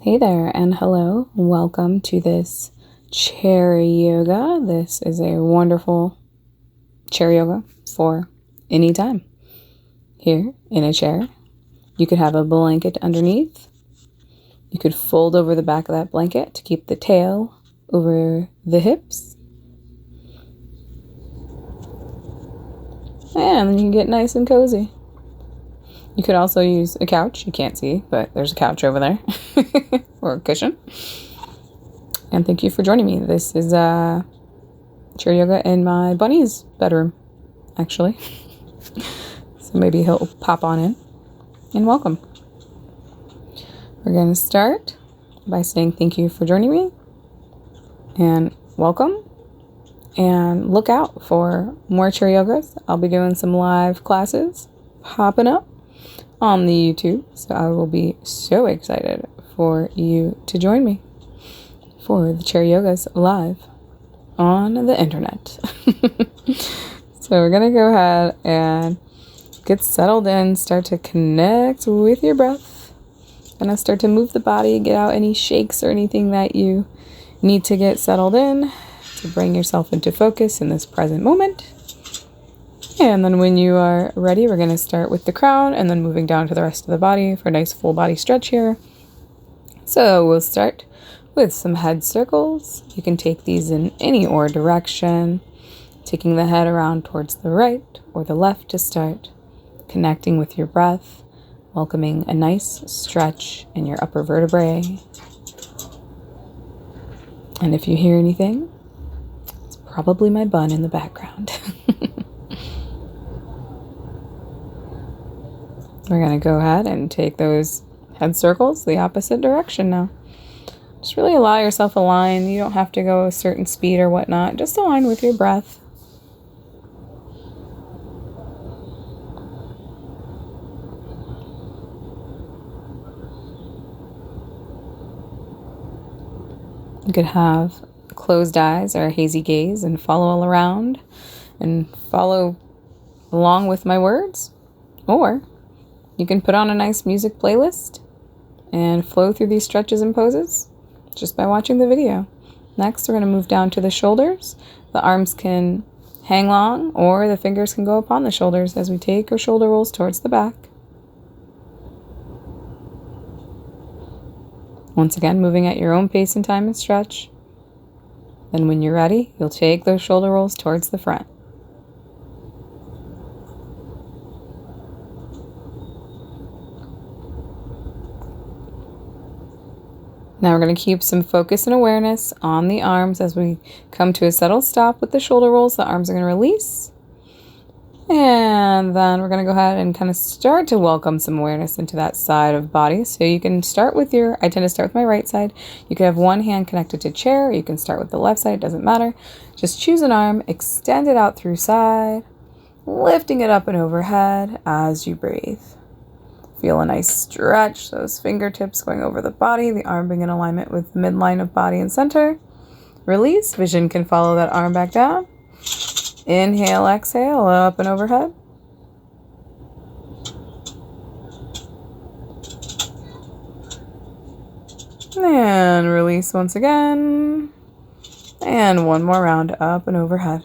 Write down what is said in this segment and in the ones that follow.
Hey there and hello. Welcome to this chair yoga. This is a wonderful chair yoga for any time. Here in a chair, you could have a blanket underneath. You could fold over the back of that blanket to keep the tail over the hips. And then you can get nice and cozy. You could also use a couch. You can't see, but there's a couch over there. Or a cushion. And thank you for joining me. This is chair yoga in my bunny's bedroom, actually. So maybe he'll pop on in. And welcome. We're going to start by saying thank you for joining me. And welcome. And look out for more chair yogas. I'll be doing some live classes popping up on the YouTube. So I will be so excited for you to join me for the chair yogas live on the internet. So we're going to go ahead and get settled in, start to connect with your breath. And start to move the body, get out any shakes or anything that you need to get settled in to bring yourself into focus in this present moment. And then when you are ready, we're going to start with the crown and then moving down to the rest of the body for a nice full body stretch here. So we'll start with some head circles. You can take these in any or direction, taking the head around towards the right or the left to start, connecting with your breath, welcoming a nice stretch in your upper vertebrae. And if you hear anything, it's probably my bun in the background. We're going to go ahead and take those head circles the opposite direction now. Just really allow yourself to align. You don't have to go a certain speed or whatnot. Just align with your breath. You could have closed eyes or a hazy gaze and follow all around and follow along with my words. Or you can put on a nice music playlist and flow through these stretches and poses just by watching the video. Next, we're going to move down to the shoulders. The arms can hang long or the fingers can go upon the shoulders as we take our shoulder rolls towards the back. Once again, moving at your own pace and time and stretch. Then when you're ready, you'll take those shoulder rolls towards the front. Now we're going to keep some focus and awareness on the arms as we come to a settled stop with the shoulder rolls. The arms are going to release. And then we're going to go ahead and kind of start to welcome some awareness into that side of body. So you can start with I tend to start with my right side. You can have one hand connected to chair. You can start with the left side. It doesn't matter. Just choose an arm, extend it out through side, lifting it up and overhead as you breathe. Feel a nice stretch, those fingertips going over the body, the arm being in alignment with the midline of body and center. Release. Vision can follow that arm back down. Inhale, exhale, up and overhead. And release once again. And one more round up and overhead.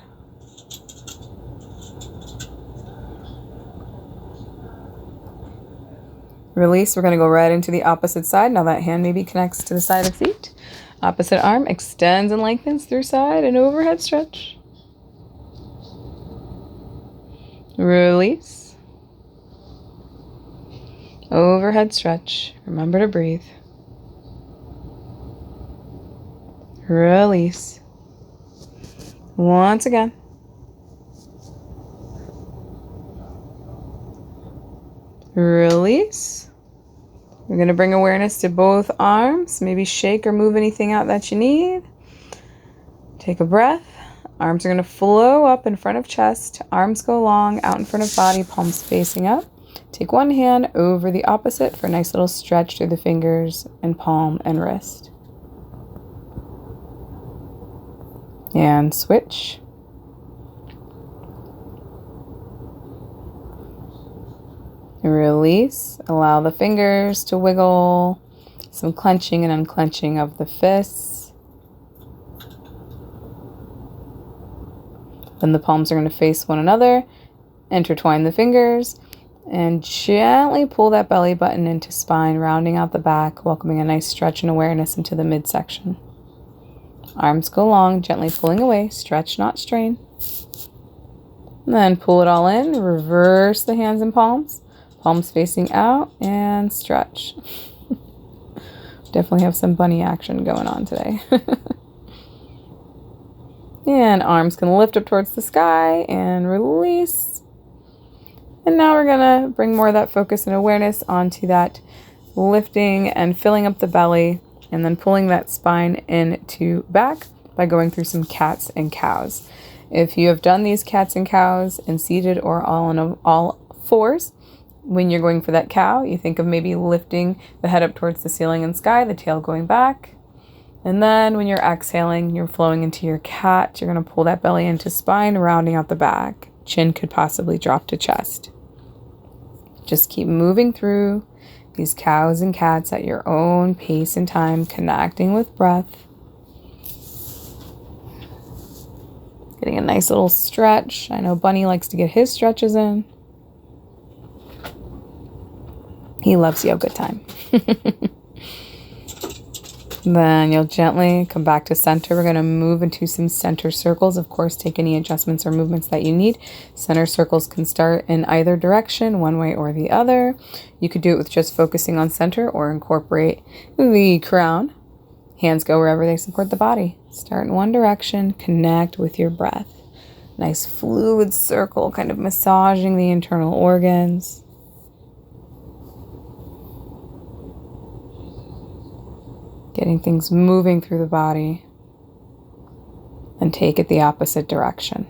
Release. We're going to go right into the opposite side. Now that hand maybe connects to the side of the feet. Opposite arm extends and lengthens through side and overhead stretch. Release. Overhead stretch. Remember to breathe. Release. Once again. Release. We're going to bring awareness to both arms. Maybe shake or move anything out that you need. Take a breath. Arms are going to flow up in front of chest. Arms go long, out in front of body, palms facing up. Take one hand over the opposite for a nice little stretch through the fingers and palm and wrist. And switch. Release. Allow the fingers to wiggle. Some clenching and unclenching of the fists. Then the palms are going to face one another. Intertwine the fingers and gently pull that belly button into spine, rounding out the back, welcoming a nice stretch and awareness into the midsection. Arms go long, gently pulling away, stretch, not strain. And then pull it all in, reverse the hands and palms, palms facing out, and stretch. Definitely have some bunny action going on today. And arms can lift up towards the sky and release. And now we're going to bring more of that focus and awareness onto that lifting and filling up the belly, and then pulling that spine into back by going through some cats and cows. If you have done these cats and cows in seated or all fours, when you're going for that cow, you think of maybe lifting the head up towards the ceiling and sky, the tail going back. And then when you're exhaling, you're flowing into your cat. You're going to pull that belly into spine, rounding out the back. Chin could possibly drop to chest. Just keep moving through these cows and cats at your own pace and time, connecting with breath. Getting a nice little stretch. I know Bunny likes to get his stretches in. He loves yoga time. Then you'll gently come back to center. We're going to move into some center circles. Of course, take any adjustments or movements that you need. Center circles can start in either direction, one way or the other. You could do it with just focusing on center or incorporate the crown. Hands go wherever they support the body. Start in one direction, connect with your breath. Nice fluid circle, kind of massaging the internal organs. Getting things moving through the body, and take it the opposite direction.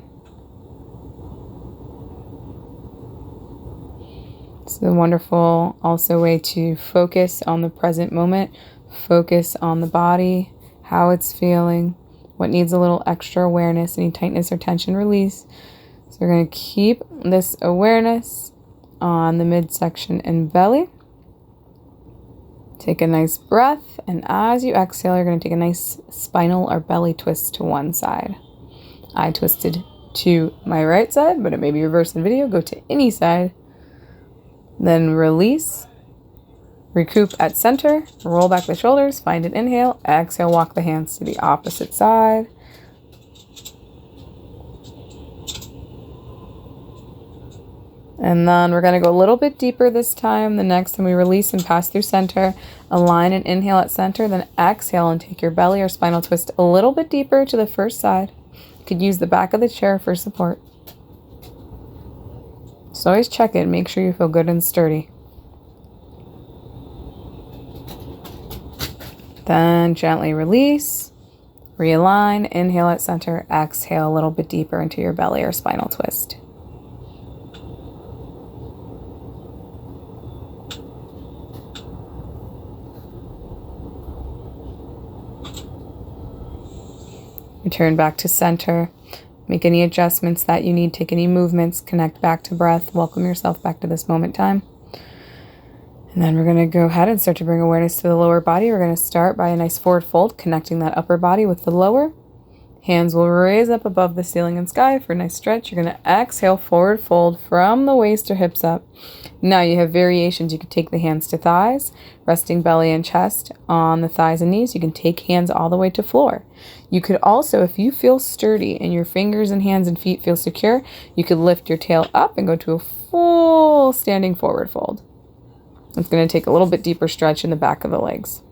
It's a wonderful also way to focus on the present moment, focus on the body, how it's feeling, what needs a little extra awareness, any tightness or tension release. So we're going to keep this awareness on the midsection and belly. Take a nice breath, and as you exhale, you're going to take a nice spinal or belly twist to one side. I twisted to my right side, but it may be reversed in video. Go to any side. Then release. Recoup at center. Roll back the shoulders. Find an inhale. Exhale, walk the hands to the opposite side. And then we're going to go a little bit deeper this time. The next time we release and pass through center, align and inhale at center, then exhale and take your belly or spinal twist a little bit deeper to the first side. You could use the back of the chair for support. So always check it. Make sure you feel good and sturdy. Then gently release, realign, inhale at center, exhale a little bit deeper into your belly or spinal twist. Return back to center. Make any adjustments that you need. Take any movements. Connect back to breath. Welcome yourself back to this moment time. And then we're going to go ahead and start to bring awareness to the lower body. We're going to start by a nice forward fold, connecting that upper body with the lower. Hands will raise up above the ceiling and sky for a nice stretch. You're going to exhale, forward fold from the waist or hips up. Now you have variations. You can take the hands to thighs, resting belly and chest on the thighs and knees. You can take hands all the way to floor. You could also, if you feel sturdy and your fingers and hands and feet feel secure, you could lift your tail up and go to a full standing forward fold. It's going to take a little bit deeper stretch in the back of the legs.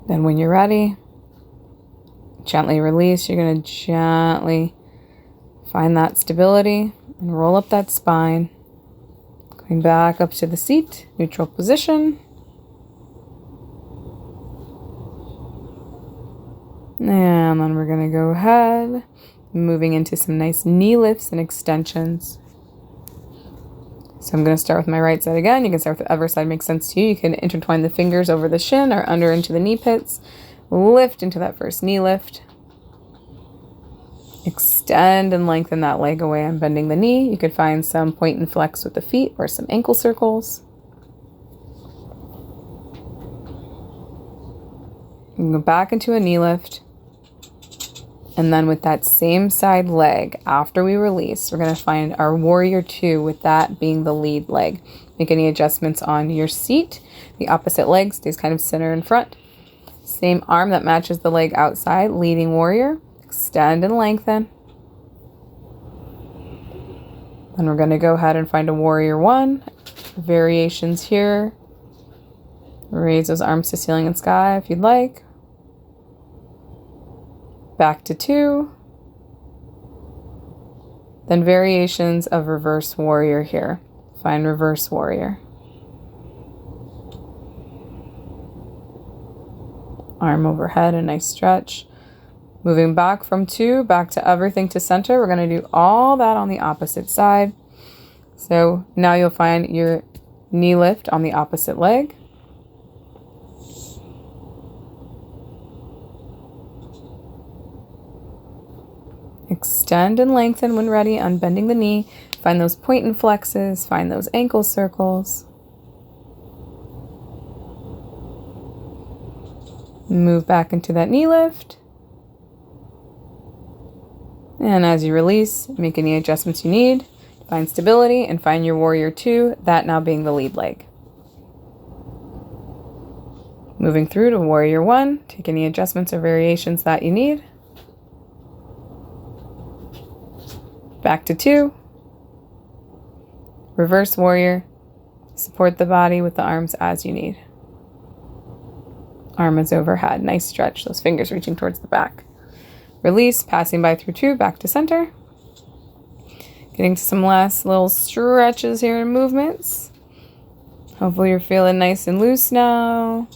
Then when you're ready, gently release. You're going to gently find that stability and roll up that spine. Going back up to the seat, neutral position. And then we're going to go ahead, moving into some nice knee lifts and extensions. So I'm going to start with my right side again. You can start with whichever side makes sense to you. You can intertwine the fingers over the shin or under into the knee pits. Lift into that first knee lift. Extend and lengthen that leg away. I'm bending the knee. You could find some point and flex with the feet or some ankle circles. You can go back into a knee lift. And then with that same side leg, after we release, we're going to find our warrior two, with that being the lead leg. Make any adjustments on your seat. The opposite leg stays kind of center in front. Same arm that matches the leg outside, leading warrior. Extend and lengthen. Then we're going to go ahead and find a warrior one. Variations here. Raise those arms to ceiling and sky if you'd like. Back to two. Then variations of reverse warrior here. Find reverse warrior. Arm overhead, a nice stretch. Moving back from two, back to everything to center. We're going to do all that on the opposite side. So now you'll find your knee lift on the opposite leg. Extend and lengthen when ready, unbending the knee. Find those point and flexes, find those ankle circles. Move back into that knee lift. And as you release, make any adjustments you need. Find stability and find your warrior two, that now being the lead leg. Moving through to warrior one, take any adjustments or variations that you need. Back to two. Reverse warrior. Support the body with the arms as you need. Arm is overhead. Nice stretch. Those fingers reaching towards the back. Release, passing by through two, back to center. Getting to some last little stretches here and movements. Hopefully you're feeling nice and loose now.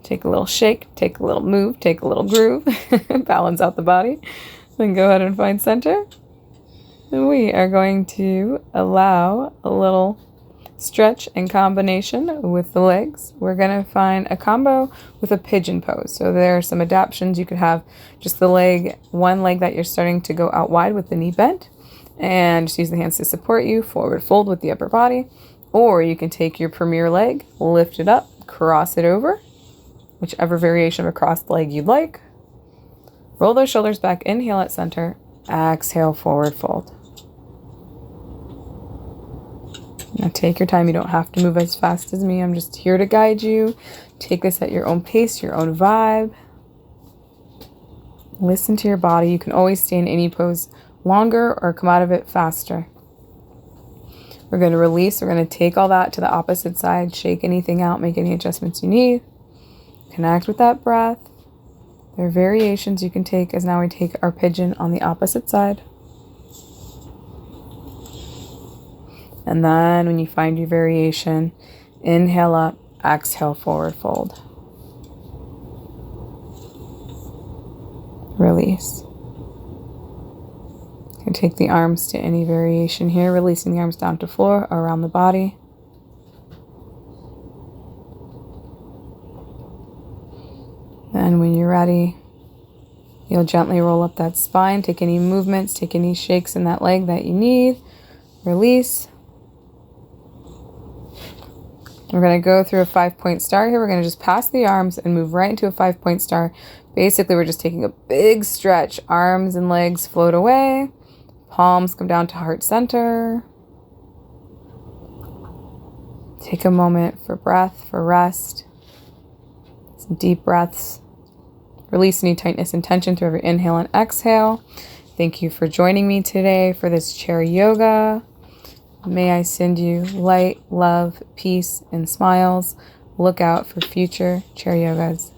Take a little shake, take a little move, take a little groove. Balance out the body. Then go ahead and find center. And we are going to allow a little stretch and combination with the legs. We're going to find a combo with a pigeon pose. So there are some adaptions. You could have just the leg, one leg that you're starting to go out wide with the knee bent, and just use the hands to support you, forward fold with the upper body. Or you can take your premier leg, lift it up, cross it over, whichever variation of a crossed leg you'd like. Roll those shoulders back, inhale at center, exhale, forward fold. Now take your time. You don't have to move as fast as me. I'm just here to guide you. Take this at your own pace, your own vibe. Listen to your body. You can always stay in any pose longer or come out of it faster. We're going to release. We're going to take all that to the opposite side. Shake anything out. Make any adjustments you need. Connect with that breath. There are variations you can take as now we take our pigeon on the opposite side. And then when you find your variation, inhale up, exhale, forward fold. Release. You can take the arms to any variation here, releasing the arms down to floor or around the body. Then when you're ready, you'll gently roll up that spine, take any movements, take any shakes in that leg that you need. Release. We're going to go through a 5-point star here. We're going to just pass the arms and move right into a 5-point star. Basically, we're just taking a big stretch. Arms and legs float away. Palms come down to heart center. Take a moment for breath, for rest. Some deep breaths. Release any tightness and tension through every inhale and exhale. Thank you for joining me today for this chair yoga. May I send you light, love, peace, and smiles. Look out for future chair yogas.